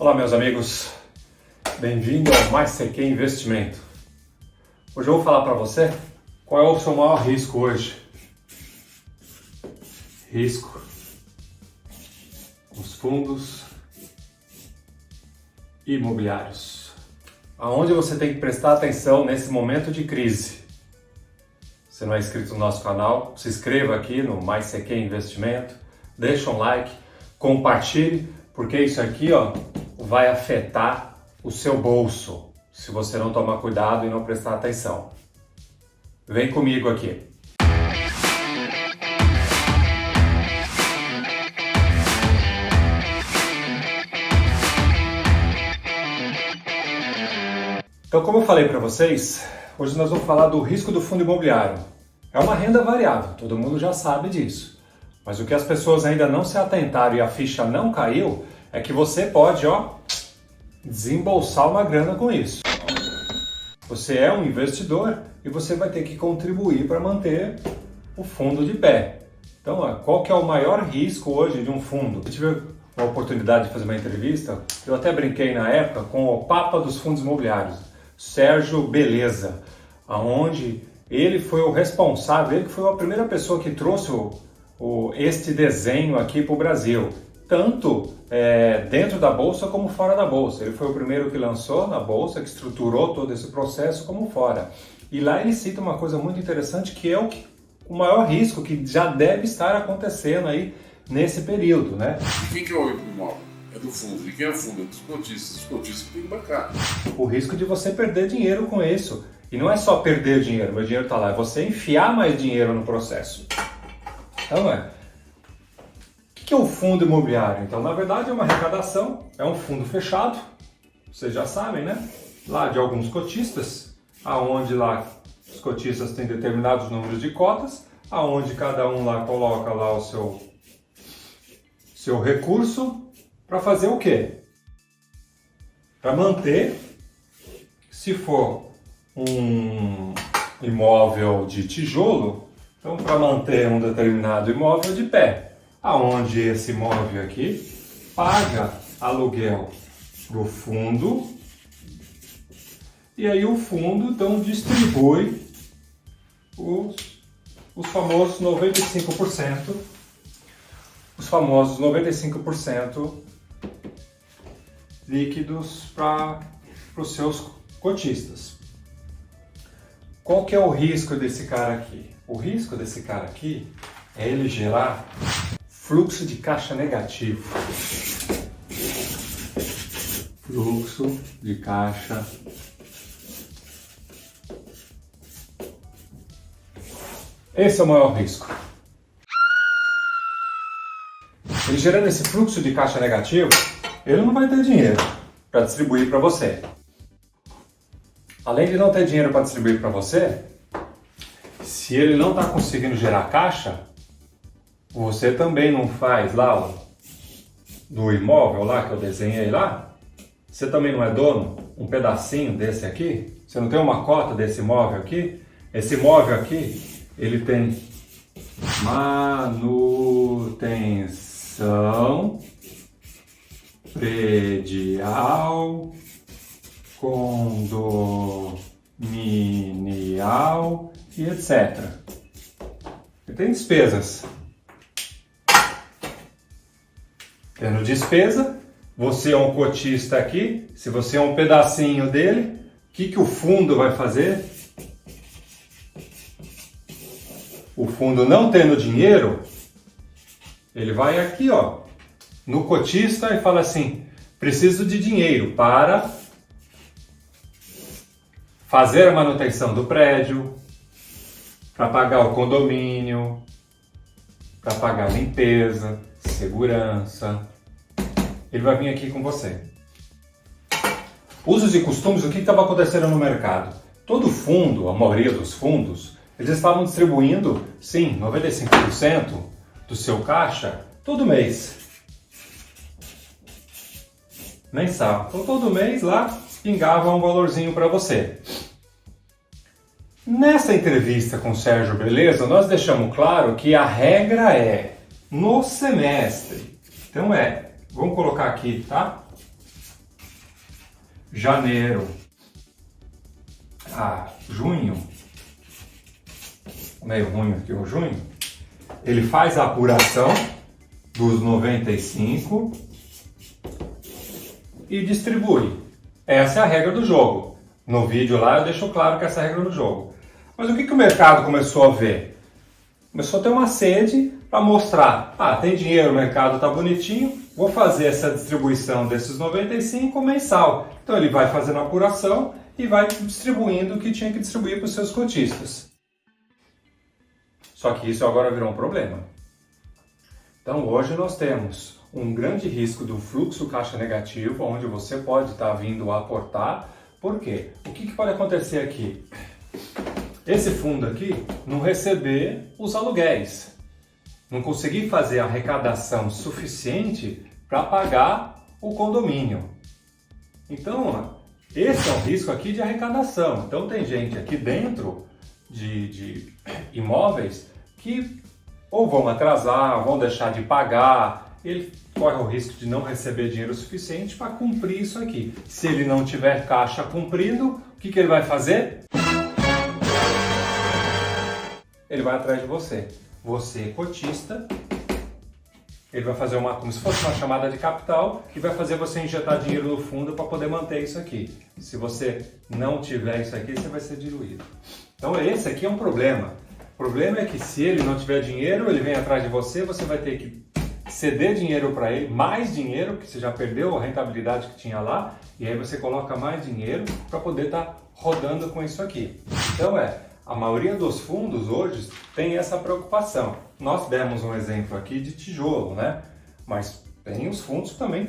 Olá, meus amigos, bem-vindo ao Mais CQ Investimento. Hoje eu vou falar para você qual é o seu maior risco hoje. Risco com os fundos imobiliários. Aonde você tem que prestar atenção nesse momento de crise. Se não é inscrito no nosso canal, se inscreva aqui no Mais CQ Investimento, deixa um like, compartilhe, porque isso aqui vai afetar o seu bolso, se você não tomar cuidado e não prestar atenção. Vem comigo aqui. Então, como eu falei para vocês, hoje nós vamos falar do risco do fundo imobiliário. É uma renda variável, todo mundo já sabe disso. Mas o que as pessoas ainda não se atentaram e a ficha não caiu é que você pode, desembolsar uma grana com isso. Você é um investidor e você vai ter que contribuir para manter o fundo de pé. Então, qual que é o maior risco hoje de um fundo? Eu tive a oportunidade de fazer uma entrevista, eu até brinquei na época com o Papa dos Fundos Imobiliários, Sérgio Beleza, onde ele foi o responsável, ele que foi a primeira pessoa que trouxe este desenho aqui para o Brasil, tanto dentro da Bolsa como fora da Bolsa. Ele foi o primeiro que lançou na Bolsa, que estruturou todo esse processo, como fora. E lá ele cita uma coisa muito interessante, que é o maior risco que já deve estar acontecendo aí nesse período, né? E quem que é o imóvel? É do fundo. E quem é o fundo? É dos cotistas. Os cotistas que tem que bancar. O risco de você perder dinheiro com isso. E não é só perder dinheiro, meu dinheiro está lá, é você enfiar mais dinheiro no processo. Então, o que é o fundo imobiliário? Então, na verdade, é uma arrecadação, é um fundo fechado, vocês já sabem, né? Lá de alguns cotistas, aonde lá os cotistas têm determinados números de cotas, aonde cada um lá coloca lá o seu recurso para fazer o quê? Para manter, se for um imóvel de tijolo, então para manter um determinado imóvel de pé, aonde esse imóvel aqui paga aluguel para o fundo, e aí o fundo então distribui os famosos 95%, líquidos para os seus cotistas. Qual que é o risco desse cara aqui? O risco desse cara aqui é ele gerar fluxo de caixa negativo. Fluxo de caixa. Esse é o maior risco. Ele gerando esse fluxo de caixa negativo, ele não vai ter dinheiro para distribuir para você. Além de não ter dinheiro para distribuir para você, se ele não está conseguindo gerar caixa, você também não faz lá do imóvel lá que eu desenhei lá, você também não é dono um pedacinho desse aqui, você não tem uma cota desse imóvel aqui, esse imóvel aqui, ele tem manutenção predial, condominial e etc. E tem despesas. Tendo despesa, você é um cotista aqui, se você é um pedacinho dele, o que o fundo vai fazer? O fundo não tendo dinheiro, ele vai aqui, no cotista e fala assim, preciso de dinheiro para fazer a manutenção do prédio, para pagar o condomínio, para pagar a limpeza, segurança. Ele vai vir aqui com você. Usos e costumes, o que estava acontecendo no mercado? Todo fundo, a maioria dos fundos, eles estavam distribuindo, sim, 95% do seu caixa todo mês. Mensal. Então todo mês lá pingava um valorzinho para você. Nessa entrevista com o Sérgio Beleza, nós deixamos claro que a regra é no semestre. Então vamos colocar aqui, tá? janeiro a junho, meio ruim aqui o junho, ele faz a apuração dos 95 e distribui. Essa é a regra do jogo. No vídeo lá eu deixo claro que essa é a regra do jogo. Mas o que o mercado começou a ver? Começou a ter uma sede para mostrar, tem dinheiro, o mercado está bonitinho, vou fazer essa distribuição desses 95 mensal. Então ele vai fazendo a apuração e vai distribuindo o que tinha que distribuir para os seus cotistas. Só que isso agora virou um problema. Então hoje nós temos um grande risco do fluxo caixa negativo, onde você pode estar vindo a aportar. Por quê? O que pode acontecer aqui? Esse fundo aqui não receber os aluguéis, não conseguir fazer a arrecadação suficiente para pagar o condomínio. Então, esse é um risco aqui de arrecadação. Então tem gente aqui dentro de imóveis que ou vão atrasar, vão deixar de pagar, ele corre o risco de não receber dinheiro suficiente para cumprir isso aqui. Se ele não tiver caixa cumprido, o que ele vai fazer? Ele vai atrás de você. Você, cotista, ele vai fazer como se fosse uma chamada de capital e vai fazer você injetar dinheiro no fundo para poder manter isso aqui. Se você não tiver isso aqui, você vai ser diluído. Então esse aqui é um problema. O problema é que se ele não tiver dinheiro, ele vem atrás de você, você vai ter que ceder dinheiro para ele, mais dinheiro, porque você já perdeu a rentabilidade que tinha lá, e aí você coloca mais dinheiro para poder estar rodando com isso aqui. Então a maioria dos fundos hoje tem essa preocupação. Nós demos um exemplo aqui de tijolo, né? Mas tem os fundos que também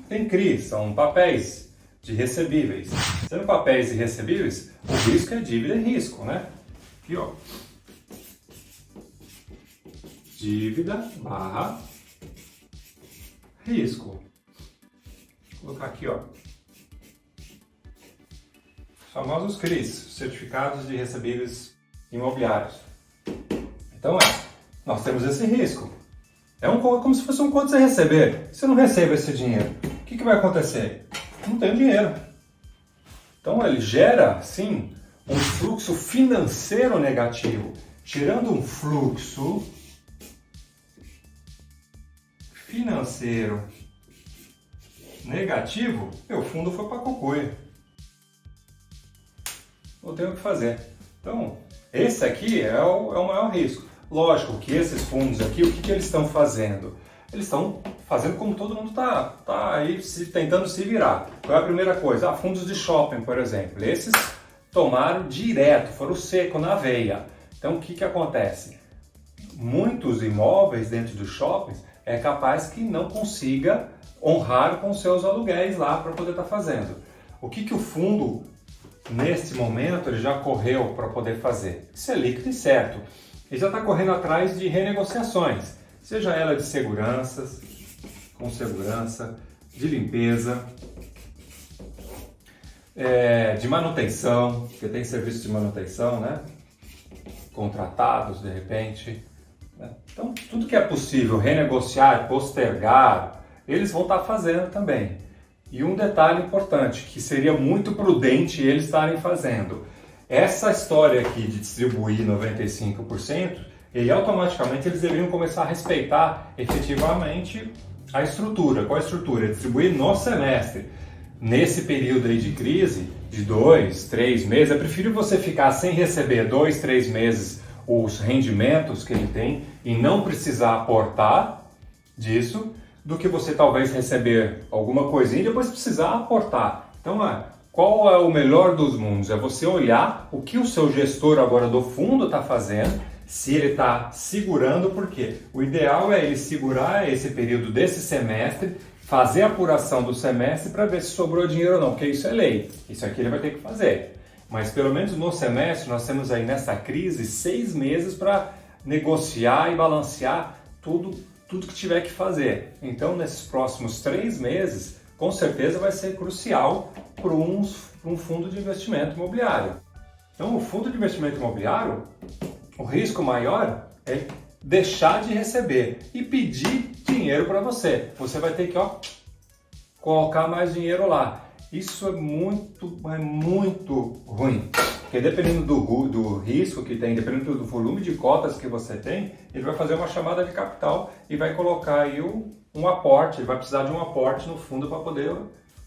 tem CRI, são papéis de recebíveis. Sendo papéis e recebíveis, o risco é dívida e risco, né? Aqui, ó. Dívida barra risco. Vou colocar aqui, ó. Os famosos CRIs, Certificados de Recebíveis Imobiliários. Então nós temos esse risco. É como se fosse um quanto você receber. Se eu não recebo esse dinheiro, o que vai acontecer? Não tenho dinheiro. Então ele gera, sim, um fluxo financeiro negativo. Tirando um fluxo financeiro negativo, meu fundo foi para cocoia. Não tenho o que fazer. Então, esse aqui é o maior risco. Lógico que esses fundos aqui, o que eles estão fazendo? Eles estão fazendo como todo mundo está aí tentando se virar. Qual é a primeira coisa? Fundos de shopping, por exemplo. Esses tomaram direto, foram seco na veia. Então, o que acontece? Muitos imóveis dentro dos shoppings é capaz que não consiga honrar com seus aluguéis lá para poder estar fazendo. O que o fundo, nesse momento, ele já correu para poder fazer? Isso é líquido e certo. Ele já está correndo atrás de renegociações, seja ela de seguranças, com segurança, de limpeza, de manutenção, porque tem serviço de manutenção, né? Contratados de repente. Então, tudo que é possível renegociar, postergar, eles vão estar fazendo também. E um detalhe importante, que seria muito prudente eles estarem fazendo. Essa história aqui de distribuir 95%, e automaticamente eles deveriam começar a respeitar efetivamente a estrutura. Qual a estrutura? Distribuir no semestre. Nesse período aí de crise, de 2, 3 meses, é preferível você ficar sem receber 2, 3 meses os rendimentos que ele tem e não precisar aportar disso, do que você talvez receber alguma coisinha e depois precisar aportar. Então, qual é o melhor dos mundos? É você olhar o que o seu gestor agora do fundo está fazendo, se ele está segurando, porque o ideal é ele segurar esse período desse semestre, fazer a apuração do semestre para ver se sobrou dinheiro ou não, porque isso é lei. Isso aqui ele vai ter que fazer. Mas pelo menos no semestre nós temos aí nessa crise 6 meses para negociar e balancear tudo que tiver que fazer. Então nesses próximos 3 meses, com certeza vai ser crucial para um fundo de investimento imobiliário. Então o fundo de investimento imobiliário, o risco maior é deixar de receber e pedir dinheiro para você. Você vai ter que colocar mais dinheiro lá. Isso é muito ruim, porque dependendo do risco que tem, dependendo do volume de cotas que você tem, ele vai fazer uma chamada de capital e vai colocar aí um aporte, ele vai precisar de um aporte no fundo para poder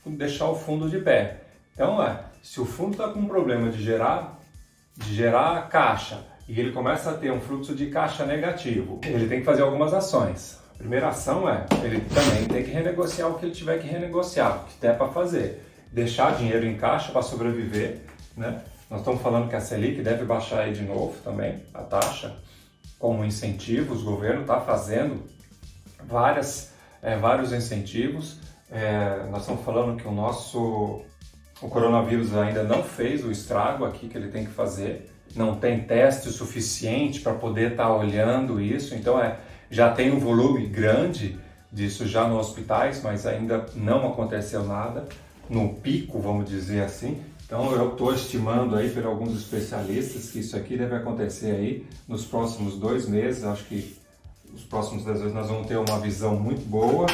deixar o fundo de pé. Então, se o fundo está com um problema de gerar caixa e ele começa a ter um fluxo de caixa negativo, ele tem que fazer algumas ações. A primeira ação ele também tem que renegociar o que ele tiver que renegociar, o que der para fazer. Deixar dinheiro em caixa para sobreviver, né? Nós estamos falando que a Selic deve baixar aí de novo também, a taxa, como incentivo. O governo está fazendo vários incentivos. Nós estamos falando que o coronavírus ainda não fez o estrago aqui que ele tem que fazer, não tem teste suficiente para poder estar olhando isso, então já tem um volume grande disso já nos hospitais, mas ainda não aconteceu nada no pico, vamos dizer assim. Então eu estou estimando aí por alguns especialistas que isso aqui deve acontecer aí nos próximos 2 meses. Acho que os próximos 2 meses nós vamos ter uma visão muito boa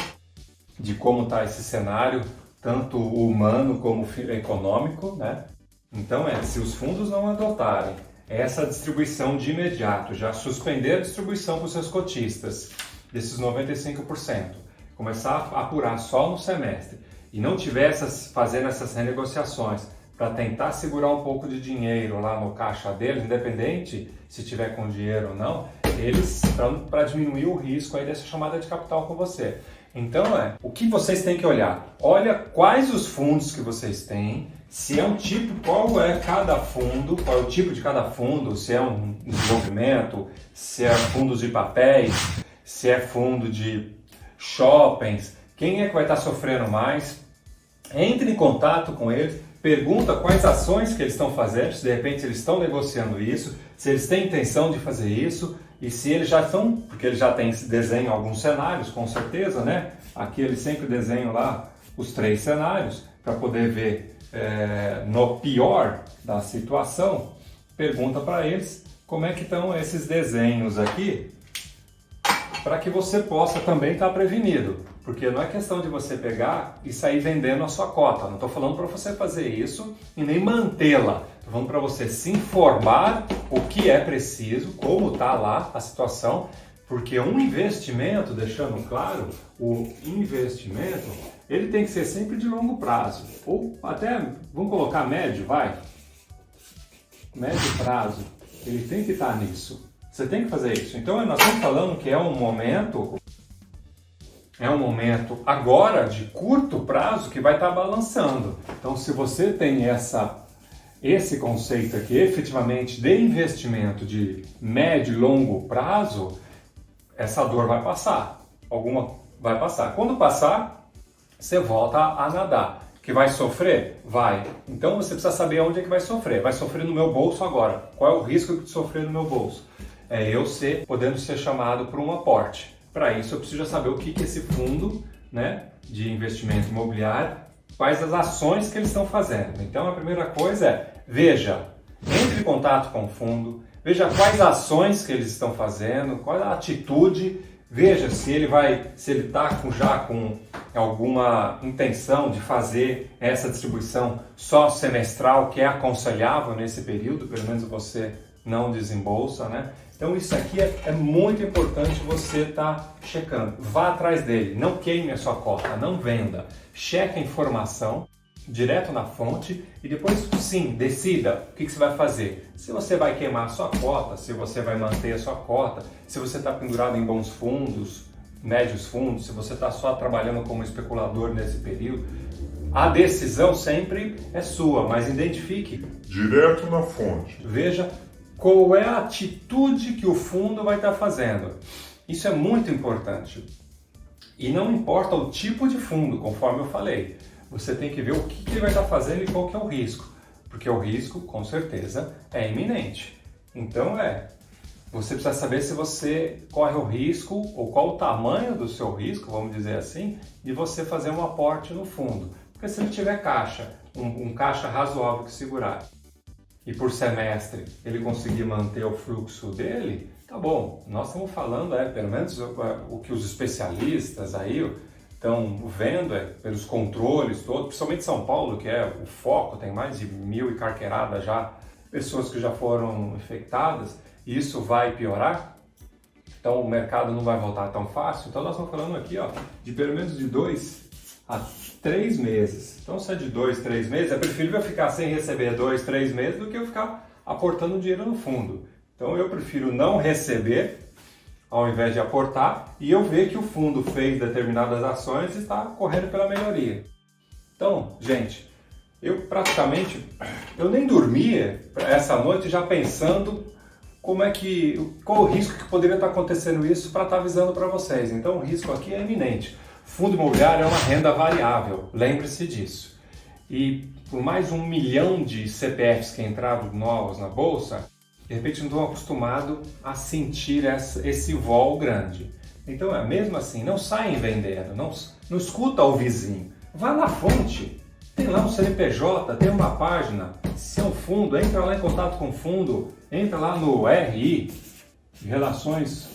de como está esse cenário, tanto humano como econômico, né? Então se os fundos não adotarem essa distribuição de imediato, já suspender a distribuição para os seus cotistas, desses 95%, começar a apurar só no semestre e não tiver fazendo essas renegociações para tentar segurar um pouco de dinheiro lá no caixa deles, independente se tiver com dinheiro ou não, eles para diminuir o risco aí dessa chamada de capital com você. Então o que vocês têm que olhar? Olha quais os fundos que vocês têm, se é um tipo, qual é cada fundo, qual é o tipo de cada fundo, se é um desenvolvimento, se é fundos de papéis, se é fundo de shoppings, quem é que vai estar sofrendo mais? Entre em contato com eles, pergunta quais ações que eles estão fazendo, se de repente eles estão negociando isso, se eles têm intenção de fazer isso e se eles já estão, porque eles já têm desenho alguns cenários, com certeza, né? Aqui eles sempre desenham lá os 3 cenários para poder ver no pior da situação. Pergunta para eles como é que estão esses desenhos aqui para que você possa também estar prevenido. Porque não é questão de você pegar e sair vendendo a sua cota. Não estou falando para você fazer isso e nem mantê-la. Estou falando para você se informar o que é preciso, como está lá a situação. Porque um investimento, deixando claro, o investimento, ele tem que ser sempre de longo prazo. Ou até, vamos colocar médio, vai? Médio prazo. Ele tem que estar nisso. Você tem que fazer isso. Então nós estamos falando que é um momento agora de curto prazo que vai estar balançando. Então se você tem esse conceito aqui efetivamente de investimento de médio e longo prazo, essa dor vai passar. Alguma vai passar. Quando passar, você volta a nadar. Que vai sofrer? Vai. Então você precisa saber onde é que vai sofrer. Vai sofrer no meu bolso agora. Qual é o risco de sofrer no meu bolso? Eu podendo ser chamado por um aporte. Para isso eu preciso saber o que esse fundo, né, de investimento imobiliário, quais as ações que eles estão fazendo. Então a primeira coisa entre em contato com o fundo, veja quais ações que eles estão fazendo, qual a atitude, veja se ele está já com alguma intenção de fazer essa distribuição só semestral, que é aconselhável nesse período, pelo menos você não desembolsa, né? Então isso aqui é muito importante você estar checando. Vá atrás dele, não queime a sua cota, não venda. Cheque a informação direto na fonte e depois sim, decida o que você vai fazer. Se você vai queimar a sua cota, se você vai manter a sua cota, se você está pendurado em bons fundos, médios fundos, se você está só trabalhando como especulador nesse período, a decisão sempre é sua, mas identifique direto na fonte. Veja qual é a atitude que o fundo vai estar fazendo. Isso é muito importante. E não importa o tipo de fundo, conforme eu falei. Você tem que ver o que ele vai estar fazendo e qual que é o risco. Porque o risco, com certeza, é iminente. Então você precisa saber se você corre o risco, ou qual o tamanho do seu risco, vamos dizer assim, de você fazer um aporte no fundo. Porque se ele tiver caixa, um caixa razoável que segurar, e por semestre ele conseguir manter o fluxo dele, tá bom. Nós estamos falando, pelo menos o que os especialistas aí estão vendo pelos controles todos, principalmente São Paulo, que é o foco, tem mais de 1.000 e carqueirada já, pessoas que já foram infectadas, e isso vai piorar. Então o mercado não vai voltar tão fácil. Então nós estamos falando aqui de pelo menos de 2 a 3 meses. Então se é de 2, 3 meses, é preferível ficar sem receber 2, 3 meses do que eu ficar aportando dinheiro no fundo. Então eu prefiro não receber ao invés de aportar, e eu ver que o fundo fez determinadas ações e está correndo pela melhoria. Então, gente, eu nem dormia essa noite já pensando qual o risco que poderia estar acontecendo isso para estar avisando para vocês. Então o risco aqui é iminente. Fundo imobiliário é uma renda variável, lembre-se disso. E por mais 1 milhão de CPFs que entraram novos na bolsa, de repente não estão acostumados a sentir esse vol grande. Então, mesmo assim, não saem vendendo, não escuta o vizinho. Vai na fonte, tem lá um CNPJ, tem uma página. Se é um fundo, entra lá em contato com o fundo, entra lá no RI, Relações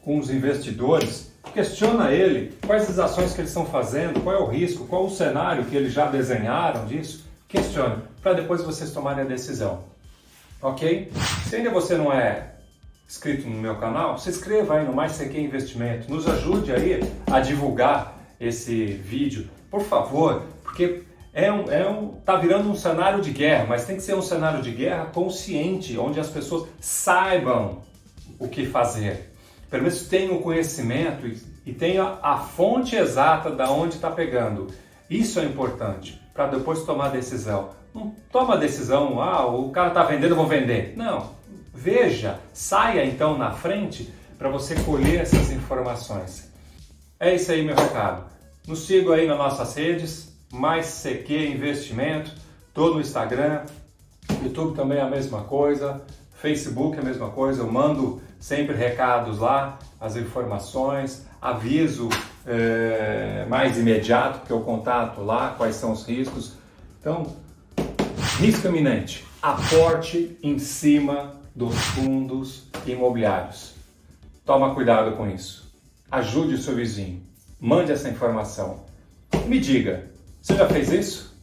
com os Investidores, questiona ele quais as ações que eles estão fazendo, qual é o risco, qual o cenário que eles já desenharam disso. Questione, para depois vocês tomarem a decisão. Ok? Se ainda você não é inscrito no meu canal, se inscreva aí no Mais CQ Investimento, nos ajude aí a divulgar esse vídeo, por favor, porque tá virando um cenário de guerra, mas tem que ser um cenário de guerra consciente, onde as pessoas saibam o que fazer, pelo menos tenham o conhecimento e tenham a fonte exata da onde está pegando. Isso é importante, para depois tomar a decisão. Não toma a decisão, o cara está vendendo, eu vou vender. Não, veja, saia então na frente para você colher essas informações. É isso aí, meu recado. Nos siga aí nas nossas redes, Mais CQ Investimento, todo no Instagram, YouTube também é a mesma coisa, Facebook é a mesma coisa, eu mando sempre recados lá, as informações, aviso mais imediato, porque eu contato lá quais são os riscos. Então, risco iminente, aporte em cima dos fundos imobiliários. Toma cuidado com isso. Ajude o seu vizinho. Mande essa informação. Me diga, você já fez isso?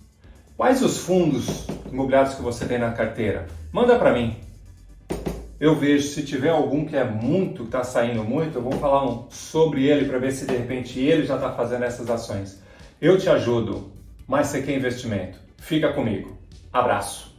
Quais os fundos imobiliários que você tem na carteira? Manda para mim. Eu vejo, se tiver algum que está saindo muito, eu vou falar sobre ele para ver se de repente ele já está fazendo essas ações. Eu te ajudo. Mais CQ Investimento. Fica comigo. Abraço!